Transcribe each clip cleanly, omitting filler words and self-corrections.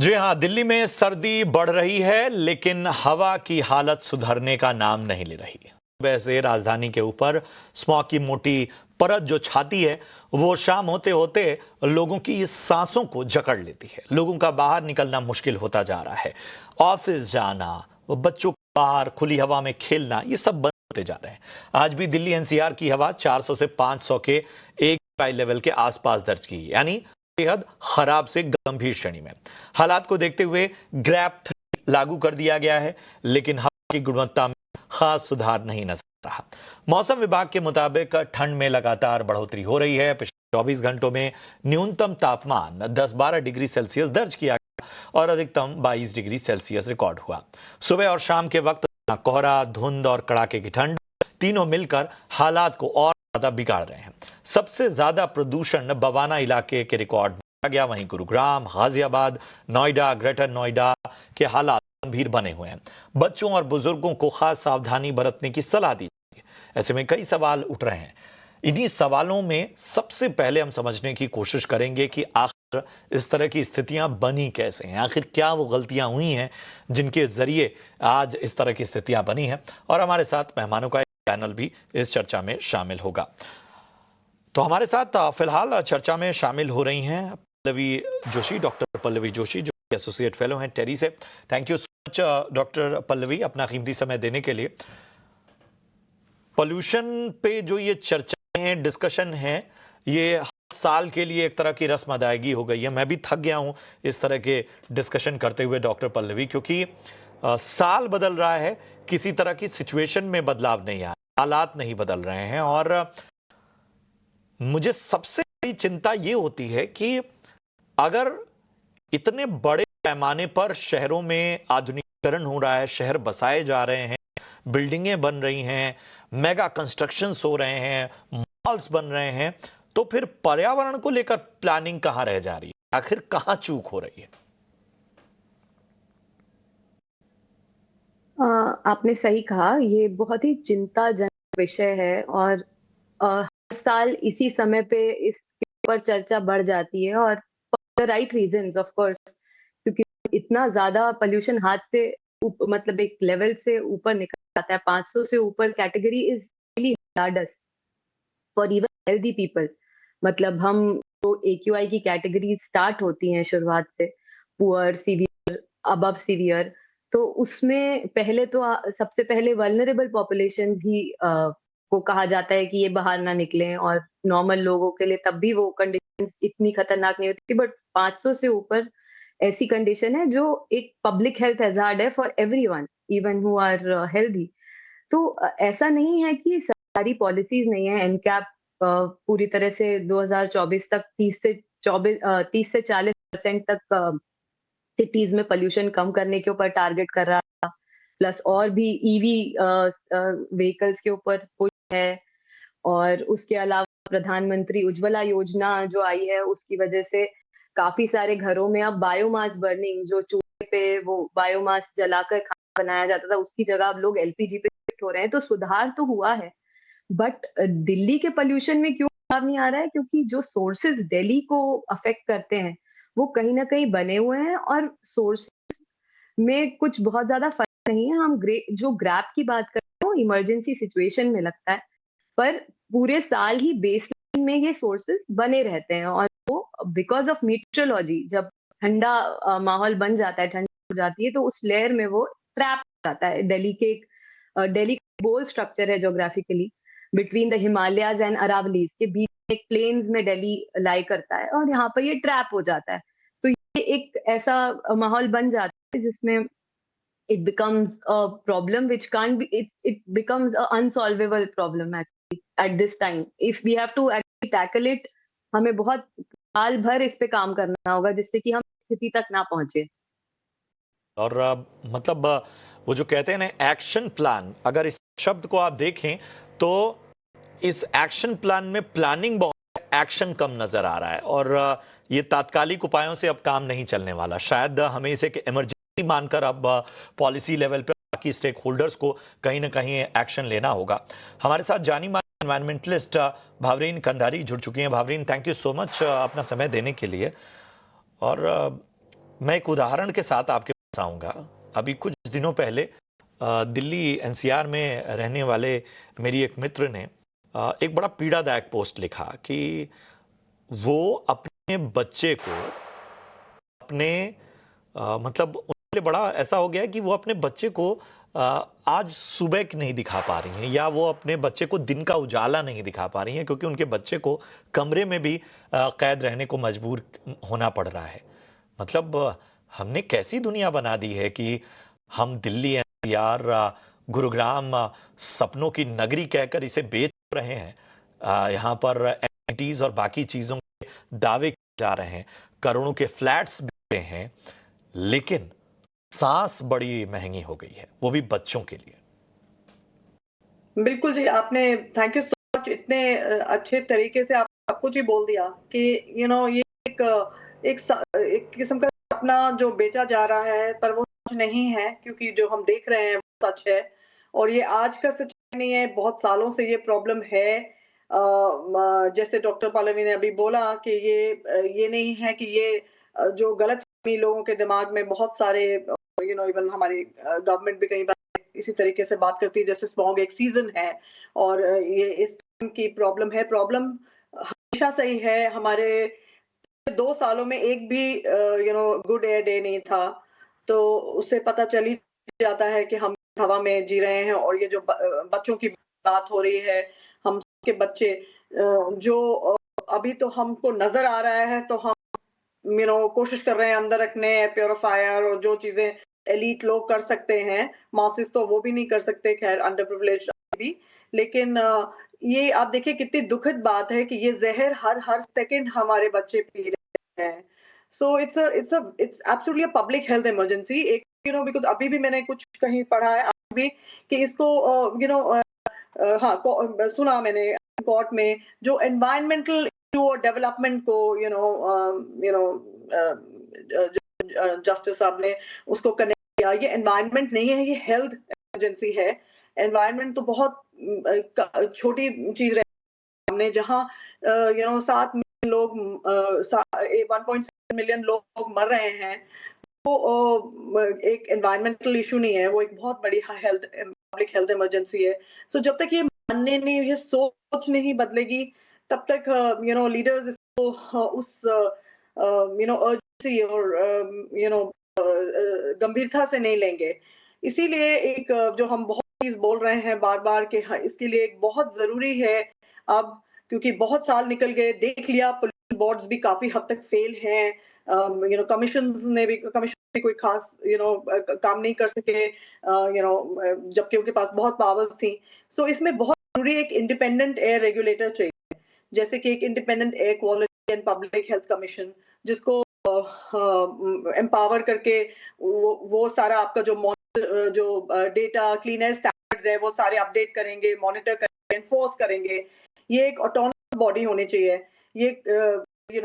जी हाँ, दिल्ली में सर्दी बढ़ रही है, लेकिन हवा की हालत सुधरने का नाम नहीं ले रही। वैसे राजधानी के ऊपर स्मॉग की मोटी परत जो छाती है, वो शाम होते होते लोगों की सांसों को जकड़ लेती है। लोगों का बाहर निकलना मुश्किल होता जा रहा है। ऑफिस जाना, बच्चों को बाहर खुली हवा में खेलना, ये सब बंद होते जा रहे हैं। आज भी दिल्ली एनसीआर की हवा 400 से 500 के AQI लेवल के आसपास दर्ज की, यानी बेहद खराब से गंभीर श्रेणी में। हालात को देखते हुए ग्रैप 3 लागू कर दिया गया है, लेकिन हवा की गुणवत्ता में खास सुधार नहीं नजर रहा। मौसम विभाग के मुताबिक ठंड में लगातार बढ़ोतरी हो रही है। पिछले 24 घंटों में न्यूनतम तापमान 10-12 डिग्री सेल्सियस दर्ज किया गया और अधिकतम 22 डिग्री सेल्सियस रिकॉर्ड हुआ। सुबह और शाम के वक्त कोहरा, धुंध और कड़ाके की ठंड तीनों मिलकर हालात को और ज्यादा बिगाड़ रहे हैं। सबसे ज्यादा प्रदूषण बवाना इलाके के रिकॉर्ड में गया, वहीं गुरुग्राम, गाजियाबाद, नोएडा, ग्रेटर नोएडा के हालात गंभीर बने हुए हैं। बच्चों और बुजुर्गों को खास सावधानी बरतने की सलाह दी जाती है। ऐसे में कई सवाल उठ रहे हैं। इन्हीं सवालों में सबसे पहले हम समझने की कोशिश करेंगे कि आखिर इस तरह की स्थितियां बनी कैसे हैं, आखिर क्या वो गलतियां हुई हैं जिनके जरिए आज इस तरह की स्थितियां बनी हैं। और हमारे साथ मेहमानों का पैनल भी इस चर्चा में शामिल होगा। तो हमारे साथ फिलहाल चर्चा में शामिल हो रही हैं पल्लवी जोशी, डॉक्टर पल्लवी जोशी, जो एसोसिएट फेलो हैं टेरी से। Thank you so much doctor Pallavi, अपना कीमती समय देने के लिए। पोल्यूशन पे जो ये चर्चाएं हैं, डिस्कशन है, ये हर साल के लिए एक तरह की रस्म अदायगी हो गई है। मैं भी थक गया हूं इस तरह के डिस्कशन करते हुए डॉक्टर पल्लवी, क्योंकि साल बदल रहा है, किसी तरह की सिचुएशन में बदलाव नहीं आया, हालात नहीं बदल रहे हैं। और मुझे सबसे बड़ी चिंता ये होती है कि अगर इतने बड़े पैमाने पर शहरों में आधुनिकीकरण हो रहा है, शहर बसाए जा रहे हैं, बिल्डिंगें बन रही हैं, मेगा कंस्ट्रक्शंस हो रहे हैं, मॉल्स बन रहे हैं, तो फिर पर्यावरण को लेकर प्लानिंग कहां रह जा रही है? आखिर कहां चूक हो रही है? आपने सही कहा, ये बहुत ही चिंताजनक विषय है और हर साल इसी समय पे इसके ऊपर चर्चा बढ़ जाती है और the right reasons of course, क्योंकि इतना ज्यादा पोल्यूशन हाथ से मतलब एक लेवल से ऊपर निकल जाता है। 500 से ऊपर category is really hazardous for even healthy people. मतलब हम तो AQI की कैटेगरी स्टार्ट होती हैं शुरुआत से, पुअर, सीवियर, अबव सीवियर। तो उसमें पहले तो सबसे पहले वल्नरेबल पॉपुलेशन ही को कहा जाता है कि ये बाहर ना निकलें, और नॉर्मल लोगों के लिए तब भी वो कंडीशन इतनी खतरनाक नहीं होती। बट 500 से ऊपर ऐसी कंडीशन है जो एक पब्लिक हेल्थ हैजार्ड है for everyone, even who are healthy. तो ऐसा नहीं है कि सरकारी पॉलिसीज नहीं है। एनकैप पूरी तरह से 2024 तक 30 से 40% तक सिटीज में पोल्यूशन कम करने के ऊपर टारगेट कर रहा था। प्लस और भी ईवी व्हीकल्स के ऊपर पुश है। और उसके अलावा प्रधानमंत्री उज्ज्वला योजना जो आई है, उसकी वजह से काफी सारे घरों में अब बायोमास बर्निंग, जो चूल्हे पे वो बायोमास जलाकर खाना बनाया जाता था, उसकी जगह अब लोग LPG पे शिफ्ट हो रहे हैं। तो सुधार तो हुआ है, बट दिल्ली के पोल्यूशन में क्यों सुधार नहीं आ रहा है? क्योंकि जो सोर्सेज दिल्ली को अफेक्ट करते हैं वो कहीं ना कहीं बने हुए हैं, और सोर्स में कुछ बहुत ज्यादा फर्क नहीं है। हम जो ग्रैप की बात कर रहे हो, इमरजेंसी सिचुएशन में लगता है, पर पूरे साल ही बेसलाइन में ये सोर्सेस बने रहते हैं। और वो बिकॉज ऑफ मीटरोलॉजी, जब ठंडा माहौल बन जाता है, ठंडी हो जाती है, तो उस लेयर में वो ट्रैप हो जाता है। दिल्ली का बोल स्ट्रक्चर है geographically, between the Himalayas and Aravallis के बीच में एक प्लेन्स में दिल्ली लाई करता है, और यहाँ पर ये ट्रैप हो जाता है। तो ये एक ऐसा माहौल बन जाता है जिसमें it becomes a problem which can't be, it becomes a unsolvable problem at this time. If we have to actually tackle it, हमें बहुत साल भर इस पे काम करना होगा, जिससे कि हम स्थिति तक ना पहुंचे। और मतलब वो जो कहते हैं ना, एक्शन प्लान, अगर इस शब्द को आप देखें तो इस एक्शन प्लान में प्लानिंग बहुत, एक्शन कम नजर आ रहा है। और ये तात्कालिक उपायों से अब काम नहीं चलने वाला। शायद हमें इसे एक इमरजेंसी मानकर अब पॉलिसी लेवल पर बाकी स्टेक होल्डर्स को कहीं ना कहीं एक्शन लेना होगा। हमारे साथ जानी मानी एनवायरमेंटलिस्ट भावरीन कंधारी जुड़ चुकी हैं। भावरीन, थैंक यू सो मच अपना समय देने के लिए। और मैं एक उदाहरण के साथ आपके पास आऊँगा। अभी कुछ दिनों पहले दिल्ली एनसीआर में रहने वाले मेरी एक मित्र ने एक बड़ा पीड़ादायक पोस्ट लिखा कि वो अपने बच्चे को अपने मतलब उनके लिए बड़ा ऐसा हो गया है कि वो अपने बच्चे को आज सुबह की नहीं दिखा पा रही हैं, या वो अपने बच्चे को दिन का उजाला नहीं दिखा पा रही हैं, क्योंकि उनके बच्चे को कमरे में भी कैद रहने को मजबूर होना पड़ रहा है। मतलब हमने कैसी दुनिया बना दी है कि हम दिल्ली एनसीआर, गुरुग्राम, सपनों की नगरी कहकर इसे बेच रहे हैं। यहाँ पर एमिनिटीज और बाकी चीजों के दावे किए जा रहे हैं, करोड़ों के फ्लैट्स बिक रहे हैं, लेकिन सांस बड़ी महंगी हो गई है, वो भी बच्चों के लिए। बिल्कुल जी, आपने थैंक यू सो मच, इतने अच्छे तरीके से आप सब कुछ ही बोल दिया कि ये एक किस्म का सपना जो बेचा जा रहा है, पर वो सच नहीं है, क्योंकि जो हम देख रहे हैं वो सच है। और ये आज का सच नहीं है, बहुत सालों से ये प्रॉब्लम है। जैसे डॉक्टर पल्लवी ने अभी बोला कि ये नहीं है कि ये जो गलतफहमी लोगों के दिमाग में बहुत सारे इवन हमारी गवर्नमेंट भी कई बार इसी तरीके से बात करती है, जैसे स्मॉग एक सीजन है और ये इस टाइम की प्रॉब्लम है। प्रॉब्लम हमेशा से ही है। हमारे 2 सालों में एक भी गुड एयर डे नहीं था, तो उससे पता चल ही जाता है कि हम हवा में जी रहे हैं। और ये जो बच्चों की बात हो रही है, हम के बच्चे जो अभी तो हमको नजर आ रहा है, तो हम कोशिश कर रहे हैं अंदर रखने, प्योरीफायर और जो चीजें एलीट लोग कर सकते हैं, मासेस तो वो भी नहीं कर सकते, खैर अंडर प्रिविलेज्ड भी। लेकिन ये आप देखिए कितनी दुखद बात है कि ये जहर हर सेकंड हमारे बच्चे पी रहे हैं। So it's absolutely a public health emergency. एक बिकॉज़ अभी भी मैंने कुछ कहीं पढ़ा है आज भी कि इसको हाँ, सुना मैंने कोर्ट में, जो एनवायरमेंटल इशू और डेवलपमेंट को जस्टिस साहब ने उसको कनेक्ट किया। ये एनवायरमेंट नहीं है, ये हेल्थ इमरजेंसी है। एनवायरमेंट तो बहुत छोटी चीज है हमने, जहाँ 7 मिलियन लोग 1.7 मिलियन लोग मर रहे हैं, वो एक एनवायरमेंटल इशू नहीं है, वो एक बहुत बड़ी पब्लिक हेल्थ इमरजेंसी है। सो जब तक ये मानने नहीं, ये सोच नहीं बदलेगी, तब तक लीडर्स इसको उस अर्जेंसी और गंभीरता से नहीं लेंगे। इसीलिए एक जो हम बहुत चीज बोल रहे हैं बार-बार कि इसके लिए एक बहुत जरूरी है अब, क्योंकि बहुत साल निकल गए, देख लिया पोल्यूशन बोर्ड्स भी काफी हद तक फेल हैं। कमीशन ने कोई खास काम नहीं कर सके, जबकि उनके पास बहुत पावर्स थी। सो इसमें बहुत जरूरी एक इंडिपेंडेंट एयर रेगुलेटर चाहिए, जैसे कि एक independent air quality and public health commission, जिसको एम्पावर करके वो सारा आपका जो डेटा क्लीन एयर स्टैंडर्ड्स है वो सारे अपडेट करेंगे, मॉनिटर करेंगे, एनफोर्स करेंगे। ये एक ऑटोनमस बॉडी होनी चाहिए, ये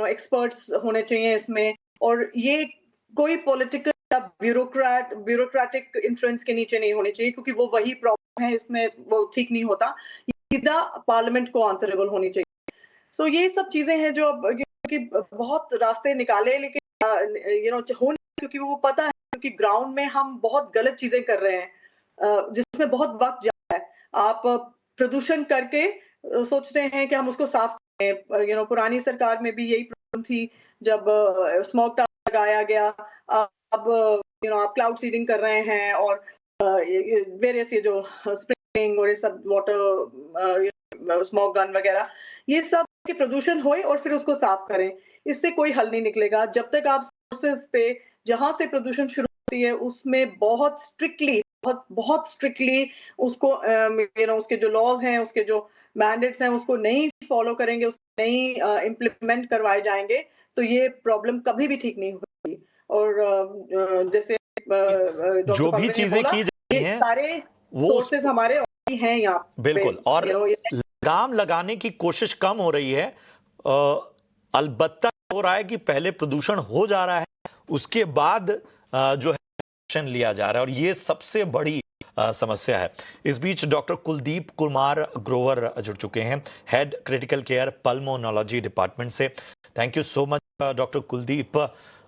एक्सपर्ट्स होने चाहिए इसमें, और ये कोई पॉलिटिकल या ब्यूरोक्रेटिक इन्फ्लुएंस के नीचे नहीं होनी चाहिए, क्योंकि वो वही प्रॉब्लम है, इसमें वो ठीक नहीं होता। सीधा पार्लियामेंट को आंसरेबल होनी चाहिए। सो ये सब चीजें हैं जो अब क्योंकि बहुत रास्ते निकाले, लेकिन हो नहीं, क्योंकि वो पता है, क्योंकि ग्राउंड में हम बहुत गलत चीजें कर रहे हैं, जिसमें बहुत वक्त जा रहा है। आप प्रदूषण करके सोचते हैं कि हम उसको साफ करें। पुरानी सरकार में भी यही प्रॉब्लम थी, जब स्मोक टावर लगाया गया। अब आप क्लाउड सीडिंग कर रहे हैं, और वेरियस ये जो स्प्रिंग और ये सब वाटर स्मोक गन वगैरह, ये सब के प्रदूषण होए और फिर उसको साफ करें। इससे कोई हल नहीं निकलेगा जब तक आप सोर्सेज पे, जहां से प्रदूषण शुरू होती है, उसमें बहुत स्ट्रिक्टली उसको उसके जो लॉज हैं, उसके जो मैंडेट्स हैं, उसको नहीं फॉलो करेंगे, उसको नहीं इम्प्लीमेंट करवाए जाएंगे, तो ये प्रॉब्लम कभी भी ठीक नहीं होगी। और जैसे जो भी चीजें की जाती हैं सारे वो सोर्सेज हमारे हैं यहाँ पे, बिल्कुल, और लगाम लगाने की कोशिश कम हो रही है। अलबत्ता हो रहा है कि पहले प्रदूषण हो जा रहा है, उसके बाद जो है एक्शन लिया जा रहा है, और ये सबसे बड़ी समस्या है। इस बीच डॉक्टर कुलदीप कुमार ग्रोवर जुड़ चुके हैं, head critical care pulmonology department से। Thank you so much doctor Kuldeep.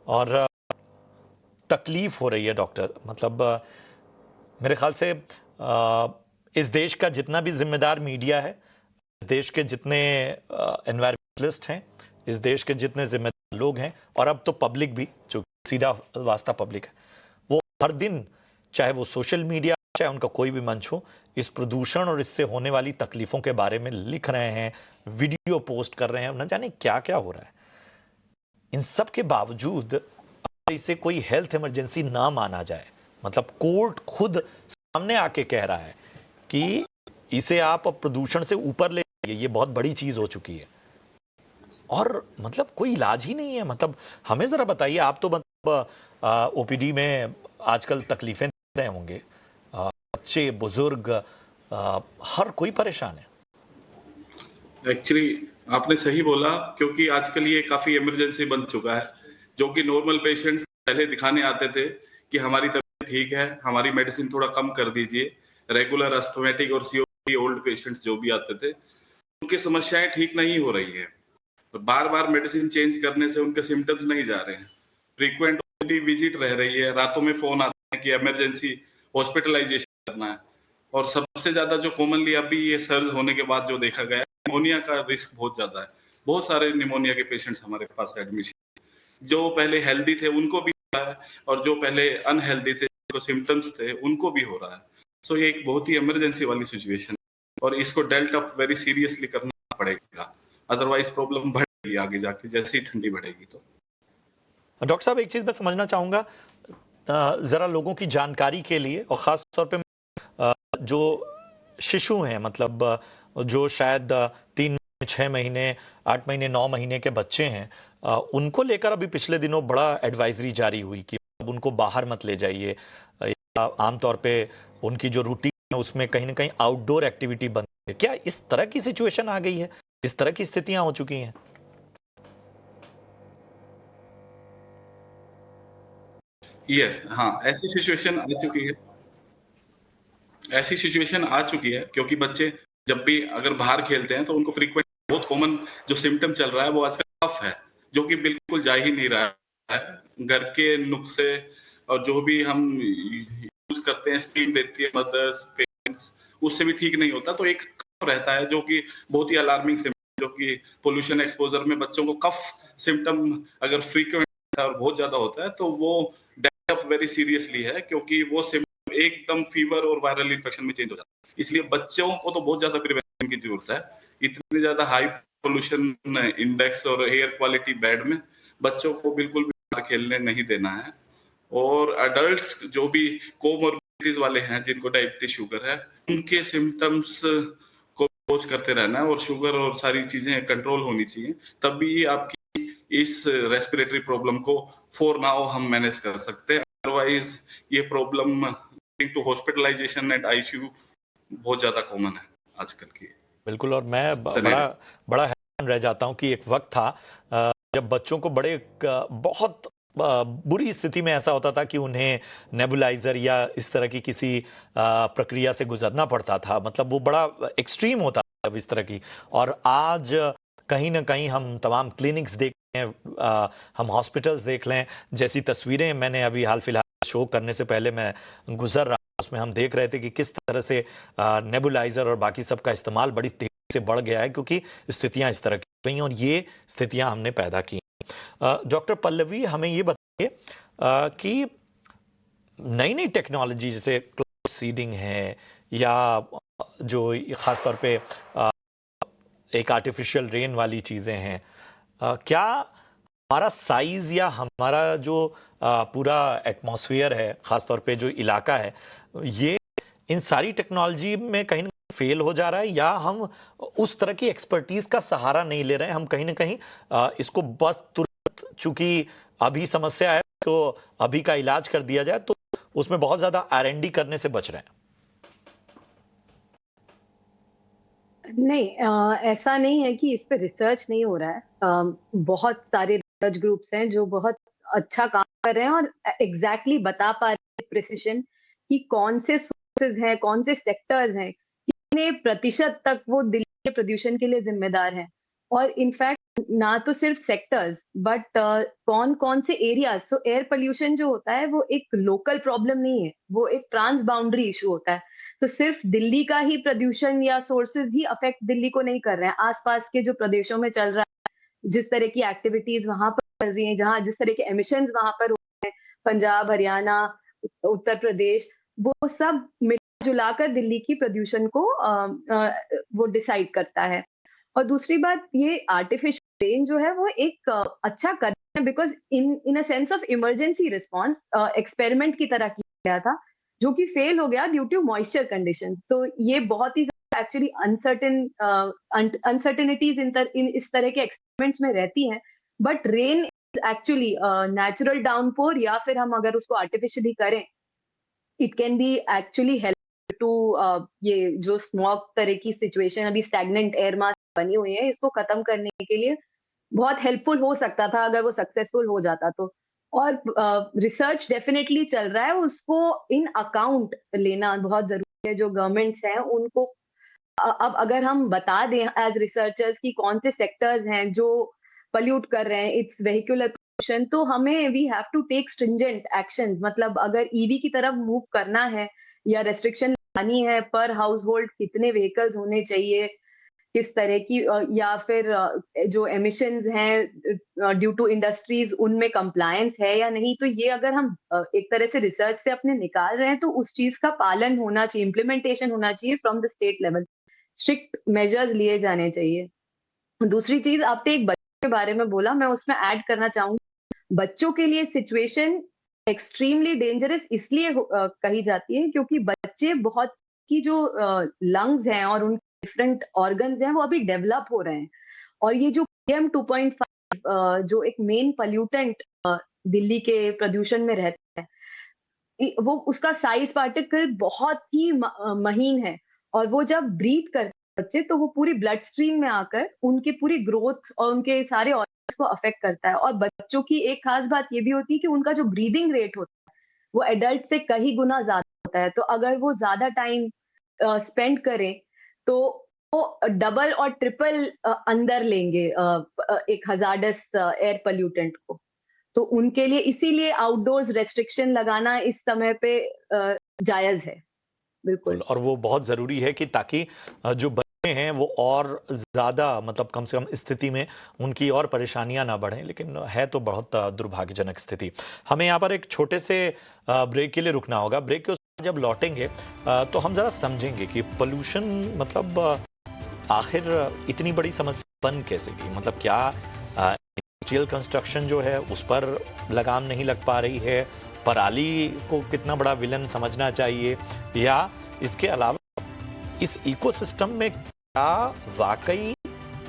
और तकलीफ हो रही है डॉक्टर, मतलब मेरे ख्याल से इस देश का जितना भी जिम्मेदार मीडिया है, इस देश के जितने एनवायरमेंटलिस्ट हैं, इस देश के जितने जिम्मेदार लोग हैं, और अब तो पब्लिक भी, जो सीधा वास्ता पब्लिक है, वो हर दिन, चाहे वो सोशल मीडिया, चाहे उनका कोई भी मंच हो, इस प्रदूषण और इससे होने वाली तकलीफों के बारे में लिख रहे हैं, वीडियो पोस्ट कर रहे हैं, न जाने क्या क्या हो रहा है। इन सब के बावजूद अगर इसे कोई हेल्थ इमरजेंसी ना माना जाए, मतलब कोर्ट खुद सामने आके कह रहा है कि इसे आप प्रदूषण से ऊपर ले जाइए, ये बहुत बड़ी चीज हो चुकी है, और मतलब कोई इलाज ही नहीं है। मतलब हमें जरा बताइए, आप तो मतलब ओपीडी में आजकल तकलीफें देख रहे होंगे, बच्चे, बुजुर्ग, हर कोई परेशान है। एक्चुअली आपने सही बोला, क्योंकि आजकल ये काफी इमरजेंसी बन चुका है। जो कि नॉर्मल पेशेंट्स पहले दिखाने आते थे कि हमारी तबीयत ठीक है, हमारी मेडिसिन थोड़ा कम कर दीजिए, रेगुलर अस्थमेटिक और सीओपीडी ओल्ड पेशेंट्स जो भी आते थे, उनकी समस्याएं ठीक नहीं हो रही है। बार बार मेडिसिन चेंज करने से उनके सिम्टम्स नहीं जा रहे हैं। फ्रीक्वेंट विजिट रह रही है, रातों में फोन आते हैं कि इमरजेंसी हॉस्पिटलाइजेशन करना है। और सबसे ज्यादा जो कॉमनली अभी ये सर्ज होने के बाद जो देखा गया है, निमोनिया का रिस्क बहुत ज्यादा है। बहुत सारे निमोनिया के पेशेंट्स हमारे पास एडमिशन, जो पहले हेल्दी थे उनको भी हो रहा है, और जो पहले अनहेल्दी थे, जिनको सिम्टम्स थे, उनको भी हो रहा है। सो ये एक बहुत ही इमरजेंसी वाली सिचुएशन है, और इसको डेल्ट अप वेरी सीरियसली करना पड़ेगा, अदरवाइज प्रॉब्लम बढ़ेगी आगे जाके, जैसे ही ठंडी बढ़ेगी। तो डॉक्टर साहब, एक चीज मैं समझना चाहूंगा, जरा लोगों की जानकारी के लिए, और खास तौर पे जो शिशु हैं, मतलब जो शायद 3-6 महीने, 8 महीने, 9 महीने के बच्चे हैं, उनको लेकर अभी पिछले दिनों बड़ा एडवाइजरी जारी हुई कि अब उनको बाहर मत ले जाइए, आमतौर पे उनकी जो रूटीन है उसमें कहीं ना कहीं आउटडोर एक्टिविटी बंद है। क्या इस तरह की सिचुएशन आ गई है, इस तरह की स्थितियां हो चुकी हैं? यस, हाँ, ऐसी सिचुएशन आ चुकी है, क्योंकि बच्चे जब भी अगर बाहर खेलते हैं तो उनको फ्रीक्वेंट, बहुत कॉमन जो सिम्टम चल रहा है वो आजकल कफ है, जो कि बिल्कुल जा ही नहीं रहा है। घर के नुस्खे और जो भी हम यूज करते हैं, स्टीम देती है मदर्स, पेरेंट्स, उससे भी ठीक नहीं होता। तो एक कफ रहता है जो कि बहुत ही अलार्मिंग सिम्टम, जो कि पोल्यूशन एक्सपोजर में बच्चों को कफ सिम्टम अगर फ्रीक्वेंट और बहुत ज्यादा होता है तो वो डेवलप वेरी सीरियसली है, क्योंकि वो एकदम फीवर और वायरल इन्फेक्शन में चेंज हो जाता है। इसलिए बच्चों को तो बहुत ज्यादा प्रिवेंशन की जरूरत है। इतनी ज्यादा हाई पोल्यूशन इंडेक्स और एयर क्वालिटी बैड में बच्चों को बिल्कुल भी बाहर खेलने नहीं देना है। और अडल्ट्स जो भी कोमोर्बिडिटीज वाले हैं, जिनको डायबिटीज, शुगर है, उनके सिम्टम्स को वॉच करते रहना है, और शुगर और सारी चीजें कंट्रोल होनी चाहिए, तभी आपकी इस रेस्पिरेटरी प्रॉब्लम को फॉर नाउ हम मैनेज कर सकते हैं। अदरवाइज ये problem to hospitalisation and ICU बहुत ज्यादा कॉमन है आजकल की। बिल्कुल, और मैं सिनेरियो। बड़ा बड़ा हैरान रह जाता हूं कि एक वक्त था जब बच्चों को बड़े बहुत बुरी स्थिति में ऐसा होता था कि उन्हें नेबुलाइजर या इस तरह की किसी प्रक्रिया से गुजरना पड़ता था, मतलब वो बड़ा एक्सट्रीम होता था इस तरह की। और आज कहीं ना कहीं हम तमाम क्लिनिक्स देख लें, हम हॉस्पिटल्स देख लें, जैसी तस्वीरें मैंने अभी हाल फिलहाल शो करने से पहले मैं गुजर रहा, उसमें हम देख रहे थे कि किस तरह से नेबुलाइजर और बाकी सब का इस्तेमाल बड़ी तेजी से बढ़ गया है, क्योंकि स्थितियां इस तरह की गई और ये स्थितियां हमने पैदा की। डॉक्टर पल्लवी, हमें ये बताइए कि नई नई टेक्नोलॉजी जैसे क्लाउड सीडिंग है, या जो खासतौर पे एक आर्टिफिशियल रेन वाली चीज़ें हैं, क्या हमारा साइज या हमारा जो पूरा एटमॉस्फेयर है, खासतौर पे जो इलाका है, ये इन सारी टेक्नोलॉजी में कहीं ना कहीं फेल हो जा रहा है, या हम उस तरह की एक्सपर्टीज का सहारा नहीं ले रहे हैं? हम कहीं ना कहीं इसको बस तुरंत, चूंकि अभी समस्या है तो अभी का इलाज कर दिया जाए, तो उसमें बहुत ज्यादा R&D करने से बच रहे हैं। नहीं, ऐसा नहीं है कि इस पे रिसर्च नहीं हो रहा है। बहुत सारे रिसर्च ग्रुप्स हैं जो बहुत अच्छा काम कर रहे हैं और एग्जैक्टली बता पा रहे हैं प्रिसिशन कि कौन से सोर्सेज हैं, कौन से सेक्टर्स हैं, कितने प्रतिशत तक वो दिल्ली के प्रदूषण के लिए जिम्मेदार हैं। और इनफैक्ट ना तो सिर्फ सेक्टर्स बट कौन कौन से एरियाज। सो एयर पोल्यूशन जो होता है वो एक लोकल प्रॉब्लम नहीं है, वो एक ट्रांस बाउंड्री इशू होता है। तो सिर्फ दिल्ली का ही प्रदूषण या सोर्सेज ही अफेक्ट दिल्ली को नहीं कर रहे हैं, आसपास के जो प्रदेशों में चल रहा है, जिस तरह की एक्टिविटीज वहां पर चल रही हैं, जहां जिस तरह के एमिशंस वहां पर हो रहे हैं, पंजाब, हरियाणा, उत्तर प्रदेश, वो सब मिला जुलाकर दिल्ली की प्रदूषण को वो डिसाइड करता है। और दूसरी बात, ये आर्टिफिशियल रेन जो है वो एक अच्छा कदम है, because in a sense of emergency response experiment की तरह किया गया था, जो कि फेल हो गया ड्यू टू मॉइस्चर कंडीशंस। तो ये बहुत ही एक्चुअली अनसर्टेनिटीज इन इस तरह के एक्सपेरिमेंट्स में रहती हैं, but rain is actually natural downpour, या फिर हम अगर उसको आर्टिफिशियली करें, it can be actually help to ये जो स्मॉग तरह की सिचुएशन अभी स्टैग्नेंट एयर मास बनी हुई है, इसको खत्म करने के लिए बहुत हेल्पफुल हो सकता था अगर वो सक्सेसफुल हो जाता तो। और रिसर्च डेफिनेटली चल रहा है, उसको इन अकाउंट लेना बहुत जरूरी है। जो गवर्नमेंट्स हैं उनको अब अगर हम बता दें एज रिसर्चर्स कि कौन से सेक्टर्स हैं जो पल्यूट कर रहे हैं, इट्स वेहिकुलर पोल्यूशन, तो हमें we have to take stringent actions. मतलब अगर ईवी की तरफ मूव करना है या रेस्ट्रिक्शन लानी है, पर हाउस होल्ड कितने व्हीकल्स होने चाहिए, किस तरह की या फिर जो एमिशंस हैं ड्यू टू इंडस्ट्रीज, उनमें कंप्लायंस है या नहीं, तो ये अगर हम एक तरह से रिसर्च से अपने निकाल रहे हैं, तो उस चीज का पालन होना चाहिए, इम्प्लीमेंटेशन होना चाहिए from the state level, strict measures लिए जाने चाहिए। दूसरी चीज, आपने एक बच्चे के बारे में बोला, मैं उसमें ऐड करना चाहूंगी, बच्चों के लिए सिचुएशन एक्सट्रीमली डेंजरस इसलिए कही जाती है क्योंकि बच्चे बहुत की जो लंग्स हैं और उनके डिफरेंट ऑर्गन्स हैं वो अभी डेवलप हो रहे हैं। और ये जो PM 2.5 जो एक मेन पोल्यूटेंट दिल्ली के प्रदूषण में रहता है, वो उसका साइज पार्टिकल बहुत ही महीन है, और वो जब ब्रीथ करते हैं बच्चे, तो वो पूरी ब्लड स्ट्रीम में आकर उनकी पूरी ग्रोथ और उनके सारे ऑर्गन्स को अफेक्ट करता है। और बच्चों की एक खास बात ये भी होती है कि उनका जो ब्रीदिंग रेट होता है वो एडल्ट से कई गुना ज्यादा होता है। तो अगर वो ज्यादा टाइम स्पेंड करें तो वो डबल और ट्रिपल अंदर लेंगे एक हजार्डस एयर पोल्यूटेंट को। तो उनके लिए इसीलिए आउटडोर्स रेस्ट्रिक्शन लगाना इस समय पे जायज है, बिल्कुल। और वो बहुत ज़रूरी है कि ताकि जो बच्चे हैं वो और ज़्यादा मतलब कम से कम स्थिति में उनकी और परेशानियां ना बढ़ें, लेकिन है तो बहुत दुर्भाग्यजनक स्थिति। हमें यहाँ पर एक छोटे से ब्रेक के लिए रुकना होगा। ब्रेक के बाद जब लौटेंगे तो हम ज़रा समझेंगे कि पोल्यूशन मतलब आखिर इतनी बड़ी समस्या बन कैसे गई। मतलब क्या इंडस्ट्रियल कंस्ट्रक्शन जो है उस पर लगाम नहीं लग पा रही है, पराली को कितना बड़ा विलन समझना चाहिए, या इसके अलावा इस इकोसिस्टम में क्या वाकई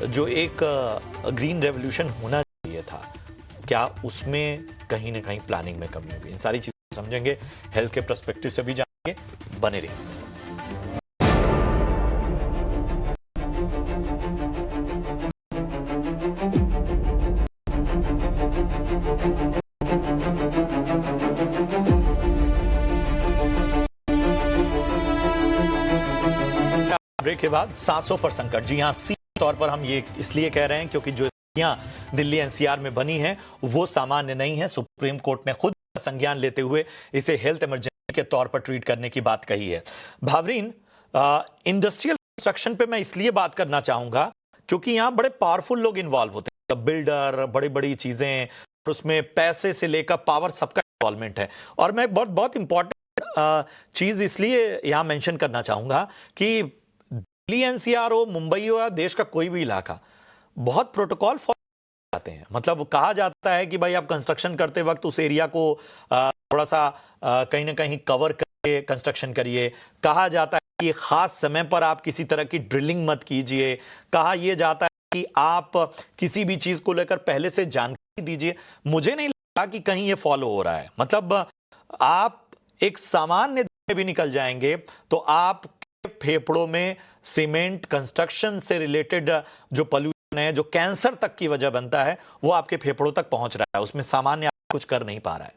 जो एक ग्रीन रेवोल्यूशन होना चाहिए था, क्या उसमें कहीं ना कहीं प्लानिंग में कमी होगी। इन सारी चीज़ों को समझेंगे, हेल्थ के पर्सपेक्टिव से भी जानेंगे। बने रहिए। ब्रेक के बाद सांसों पर संकट। जी हाँ, सीधे तौर पर हम ये इसलिए कह रहे हैं क्योंकि जो स्थितियां दिल्ली NCR में बनी हैं वो सामान्य नहीं है। सुप्रीम कोर्ट ने खुद संज्ञान लेते हुए इसे हेल्थ इमरजेंसी के तौर पर ट्रीट करने की बात कही है। भावरीन, इंडस्ट्रियल कंस्ट्रक्शन पे मैं इसलिए बात करना चाहूंगा क्योंकि यहाँ बड़े पावरफुल लोग इन्वॉल्व होते हैं, बिल्डर, बड़ी बड़ी चीजें, उसमें पैसे से लेकर पावर सबका इन्वॉल्वमेंट है। और मैं बहुत इंपॉर्टेंट चीज इसलिए यहाँ मेंशन करना चाहूंगा कि दिल्ली NCR हो, मुंबई हो या देश का कोई भी इलाका, बहुत प्रोटोकॉल फॉलो करते हैं। मतलब कहा जाता है कि भाई आप कंस्ट्रक्शन करते वक्त उस एरिया को थोड़ा सा कहीं ना कहीं कवर करके कंस्ट्रक्शन करिए। कहा जाता है कि खास समय पर आप किसी तरह की ड्रिलिंग मत कीजिए। कहा यह जाता है कि आप किसी भी चीज को लेकर पहले से जानकारी दीजिए। मुझे नहीं लगता कि कहीं ये फॉलो हो रहा है। मतलब आप एक सामान्य दिन में भी निकल जाएंगे तो आप फेफड़ों में सीमेंट कंस्ट्रक्शन से रिलेटेड जो पोल्यूशन है, जो कैंसर तक की वजह बनता है, वो आपके फेफड़ों तक पहुंच रहा है। उसमें सामान्य कुछ कर नहीं पा रहा है।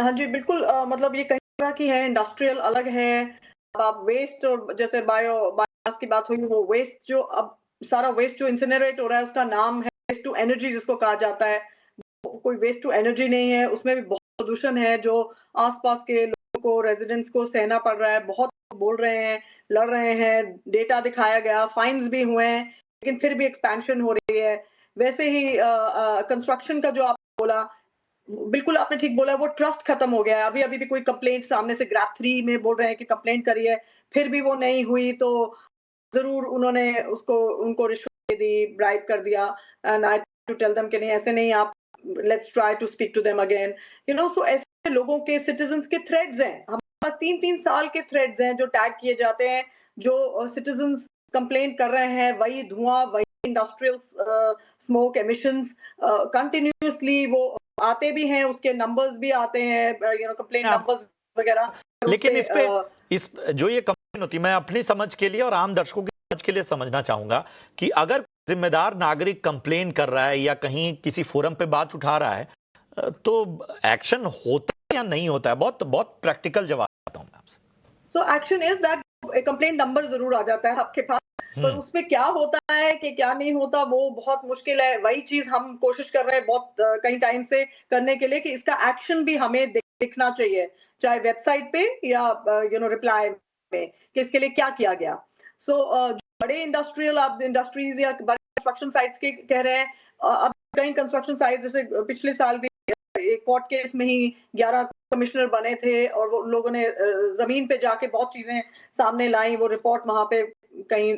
हाँ जी, बिल्कुल। मतलब ये कई तरह की है, इंडस्ट्रियल अलग है। अब आप वेस्ट और जैसे बायोमास की बात हुई, वो वेस्ट जो अब सारा वेस्ट जो इंसिनरेट हो रहा है उसका नाम है वेस्ट टू एनर्जी जिसको कहा जाता है। कोई वेस्ट टू एनर्जी नहीं है, उसमें भी बहुत प्रदूषण है जो आसपास के लोगों को, रेजिडेंट्स को सहना पड़ रहा है। बहुत बोल रहे हैं, लड़ रहे हैं, डेटा दिखाया गया, फाइन्स भी हुए हैं, लेकिन फिर भी एक्सपेंशन हो रही है। वैसे ही कंस्ट्रक्शन का जो आपने बोला, बिल्कुल आपने ठीक बोला, वो ट्रस्ट खत्म हो गया है। अभी-अभी भी कोई कंप्लेंट सामने से ग्रैब 3 में बोल रहे हैं कि कंप्लेंट करी है, फिर भी वो नहीं हुई तो ज़रूर उन्होंने उनको रिश्वत दे दी, ब्राइब कर दिया and I to tell them कि नहीं ऐसे नहीं, आप let's try to speak to them again, you know. So ऐसे लोगों के, सिटीजन्स के थ्रेड्स हैं, हमारे पास 3-3 साल के थ्रेड्स हैं जो टैग किए जाते हैं, जो सिटीजन्स कंप्लेंट कर रहे हैं, वही धुआं, वही इंडस्ट्रियल स्मोक एमिशंस कंटिन्यूअसली वो आते भी हैं, उसके नंबर्स भी आते हैं, यू नो, कंप्लेंट नंबर्स वगैरह। लेकिन इस पे इस जो ये कंप्लेन होती है, मैं अपनी समझ के लिए और आम दर्शकों की समझ के लिए समझना चाहूंगा कि अगर जिम्मेदार नागरिक कंप्लेन कर रहा है या कहीं किसी फोरम पे बात उठा रहा है, तो एक्शन होता है या नहीं होता है? बहुत बहुत प्रैक्टिकल जवाब चाहता हूं मैं आपसे। So action is that complaint number जरूर आ जाता है आपके पास, पर उसमें क्या होता है कि क्या नहीं होता वो बहुत मुश्किल है। वही चीज हम कोशिश कर रहे हैं बहुत कई टाइम से करने के लिए कि इसका एक्शन भी हमें दिखना चाहिए, चाहे वेबसाइट पे या यू नो रिप्लाई में, कि इसके लिए क्या किया गया। सो बड़े इंडस्ट्रीज या बड़े कंस्ट्रक्शन साइट्स के कह रहे हैं, अब कई कंस्ट्रक्शन साइट जैसे पिछले साल भी एक कोर्ट केस में ही 11 कमिश्नर बने थे और वो लोगों ने जमीन पे जाके बहुत चीजें सामने लाई, वो रिपोर्ट वहां पे कहीं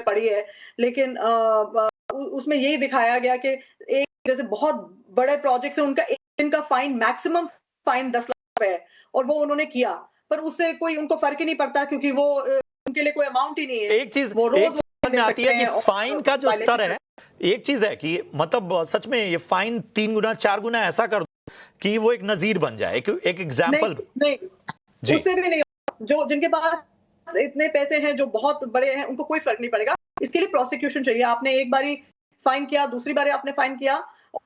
पड़ी है, लेकिन उसमें यही दिखाया गया कि एक जैसे बहुत बड़े प्रोजेक्ट है, उनका एक दिन का फाइन, मैक्सिमम फाइन 10 लाख है और वो उन्होंने किया, पर उससे कोई उनको फर्क ही नहीं पड़ता क्योंकि वो उनके लिए कोई अमाउंट ही नहीं है। एक चीज वो रोज में आती है कि फाइन का जो स्तर है, एक चीज है कि मतलब सच में ये फाइन 3 गुना 4 गुना ऐसा कर दो कि वो एक नजीर बन जाए, एक एग्जाम्पल। नहीं, उससे भी नहीं, जो जिनके पास इतने पैसे हैं, जो बहुत बड़े हैं, उनको कोई फर्क नहीं पड़ेगा। इसके लिए प्रोसिक्यूशन चाहिए। आपने एक बारी फाइन किया, दूसरी बारी आपने फाइन किया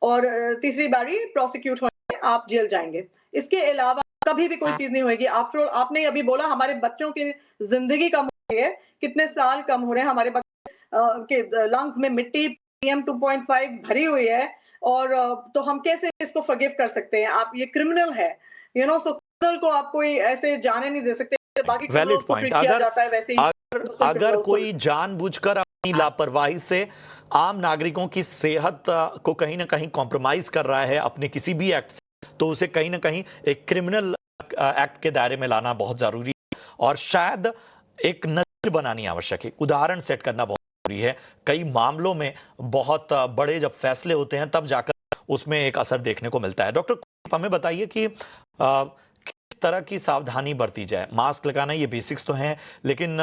और तीसरी बारी प्रोसिक्यूट होंगे, आप जेल जाएंगे। इसके अलावा कभी भी कोई चीज नहीं होगी। आफ्टर ऑल आपने अभी बोला हमारे बच्चों की जिंदगी कम हो रही है, कितने साल कम हो रहे हैं, हमारे बच्चे के लंग्स में मिट्टी PM 2.5 भरी हुई है, और तो हम कैसे इसको फॉरगिव कर सकते हैं? आप, ये क्रिमिनल है, यू नो। सो क्रिमिनल को आप कोई ऐसे जाने नहीं दे सकते। बाकी वैलिड पॉइंट। अगर कोई जानबूझकर अपनी लापरवाही से आम नागरिकों की सेहत को कहीं ना कहीं कॉम्प्रोमाइज कर रहा है अपने किसी भी एक्ट से, तो उसे कहीं ना कहीं एक क्रिमिनल एक्ट के दायरे में लाना बहुत जरूरी है और शायद एक नज़र बनानी आवश्यक है, उदाहरण सेट करना बहुत जरूरी है। कई मामलों में बहुत बड़े जब फैसले होते हैं तब जाकर उसमें एक असर देखने को मिलता है। डॉक्टर हमें बताइए कि किस तरह की सावधानी बरती जाए? मास्क लगाना ये बेसिक्स तो हैं, लेकिन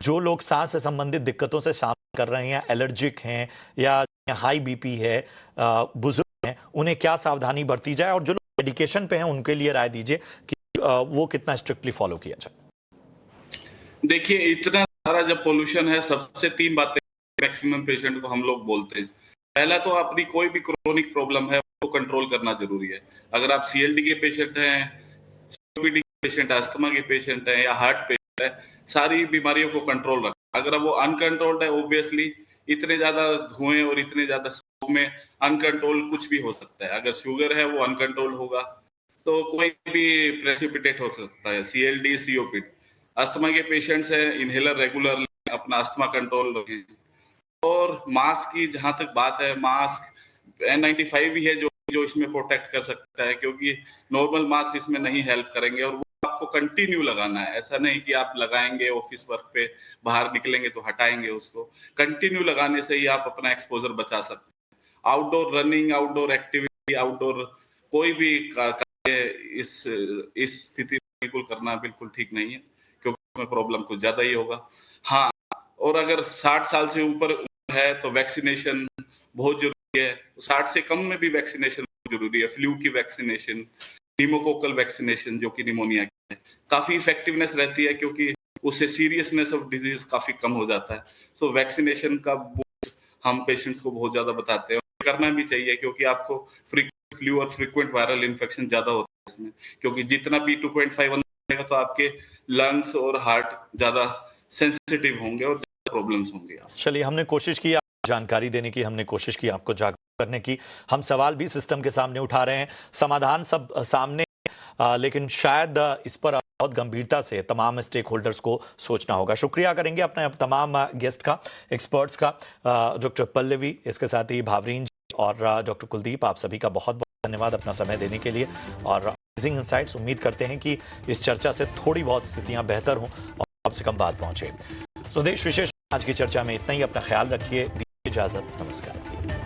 जो लोग सांस से संबंधित दिक्कतों से सामना कर रहे हैं, एलर्जिक हैं या हाई BP है, बुजुर्ग हैं, उन्हें क्या सावधानी बरती जाए? और जो लोग मेडिकेशन पे हैं उनके लिए राय दीजिए कि वो कितना स्ट्रिक्टली फॉलो किया जाए। देखिए, इतना सारा जब पोल्यूशन है, सबसे 3 बातें मैक्सिमम पेशेंट को हम लोग बोलते हैं। पहला तो अपनी कोई भी क्रोनिक प्रॉब्लम है उसको कंट्रोल करना जरूरी है। अगर आप CLD के पेशेंट हैं, COPD के पेशेंट, अस्थमा के पेशेंट हैं या हार्ट पेशेंट है, सारी बीमारियों को कंट्रोल रखें। अगर वो अनकंट्रोल्ड है, ऑब्वियसली इतने ज्यादा धुएं और इतने ज्यादा स्मोक में अनकंट्रोल कुछ भी हो सकता है। अगर शुगर है वो अनकंट्रोल होगा तो कोई भी प्रेसिपिटेट हो सकता है, CLD, COPD। अस्थमा के पेशेंट्स हैं, इनहेलर रेगुलर, अपना अस्थमा कंट्रोल रखें। और मास्क की जहां तक बात है, मास्क N95 ही है जो इसमें प्रोटेक्ट कर सकता है, क्योंकि नॉर्मल मास्क इसमें नहीं हेल्प करेंगे और वो आपको कंटिन्यू लगाना है। ऐसा नहीं कि आप लगाएंगे ऑफिस वर्क पे, बाहर निकलेंगे तो हटाएंगे उसको। कंटिन्यू लगाने से ही आप अपना एक्सपोजर बचा सकते हैं। Outdoor running, outdoor activity, outdoor कोई भी कार्य इस स्थिति में बिल्कुल करना बिल्कुल ठीक नहीं है, क्योंकि प्रॉब्लम कुछ ज्यादा ही होगा। हाँ, और अगर 60 साल से ऊपर है तो वैक्सीनेशन बहुत जरूरी है। 60 से कम में भी वैक्सीनेशन जरूरी है। फ्लू की वैक्सीनेशन, न्यूमोकोकल वैक्सीनेशन जो कि निमोनिया की है, काफी इफेक्टिवनेस रहती है क्योंकि उससे सीरियसनेस ऑफ डिजीज काफी कम हो जाता है। सो वैक्सीनेशन का हम पेशेंट्स को बहुत ज्यादा बताते हैं, करना भी चाहिए, क्योंकि आपको फ्रीक्वेंट फ्लू और फ्रीक्वेंट वायरल इन्फेक्शन ज्यादा होता है इसमें, क्योंकि जितना P2.5 तो आपके लंग्स और हार्ट ज्यादा सेंसिटिव होंगे और प्रॉब्लम्स होंगी। चलिए, हमने कोशिश की जानकारी देने की, हमने कोशिश की आपको जागरूक करने की, हम सवाल भी सिस्टम के सामने उठा रहे हैं, समाधान सब सामने, लेकिन शायद इस पर बहुत गंभीरता से तमाम स्टेक होल्डर्स को सोचना होगा। शुक्रिया करेंगे अपने तमाम गेस्ट का, एक्सपर्ट्स का, डॉक्टर पल्लवी, इसके साथ ही भावरीन जी और डॉक्टर कुलदीप, आप सभी का बहुत बहुत धन्यवाद अपना समय देने के लिए और अमेजिंग इनसाइट्स। उम्मीद करते हैं कि इस चर्चा से थोड़ी बहुत स्थितियां बेहतर हों और कम से कम बात पहुंचे। स्वदेश विशेष आज की चर्चा में इतना ही। अपना ख्याल रखिए, दीजिए इजाजत, नमस्कार।